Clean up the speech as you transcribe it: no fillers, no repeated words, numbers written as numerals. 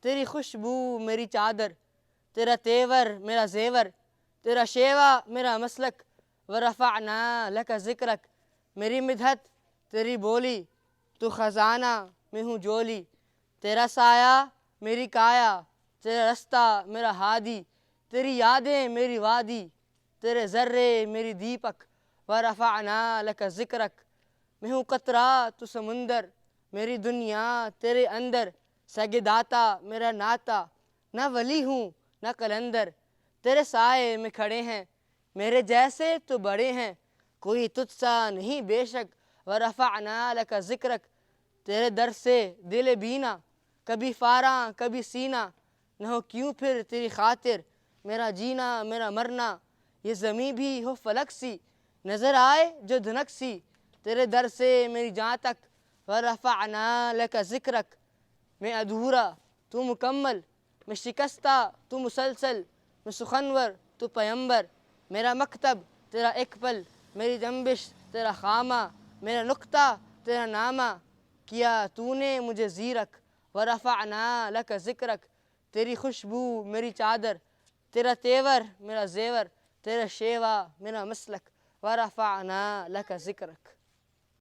تیری خوشبو میری چادر، تیرا تیور میرا زیور، تیرا شیوا میرا مسلک، ورفعنا لک ذکرک، میری مدحت تیری بولی، تو خزانہ میں ہوں جولی، تیرا سایہ میری کایا، تیرا رستہ میرا ہادی، تیری یادیں میری وادی، تیرے ذرے میری دیپک، ورفعنا لک ذکرک، میں ہوں قطرہ تو سمندر، میری دنیا تیرے اندر، سگ داتا میرا ناتا، نہ ولی ہوں نہ کلندر، تیرے سائے میں کھڑے ہیں، میرے جیسے تو بڑے ہیں، کوئی تجھ سا نہیں بے شک، ورفعنا لک ذکرک، تیرے در سے دل بینا، کبھی فاراں کبھی سینہ، نہ ہو کیوں پھر تیری خاطر میرا جینا میرا مرنا، یہ زمیں بھی ہو فلک سی، نظر آئے جو دھنک سی، تیرے در سے میری جاں تک، ورفعنا لک ذکرک، میں ادھورا تو مکمل، میں شکستہ تو مسلسل، میں سخنور تو پیمبر، میرا مکتب تیرا ایک پل، میری جنبش تیرا خامہ، میرا نقطہ تیرا نامہ، کیا تو نے مجھے زیرک، ورفعنا لک ذکرک، تیری خوشبو میری چادر، تیرا تیور میرا زیور، تیرا شیوا میرا مسلک، ورفعنا لک ذکرک۔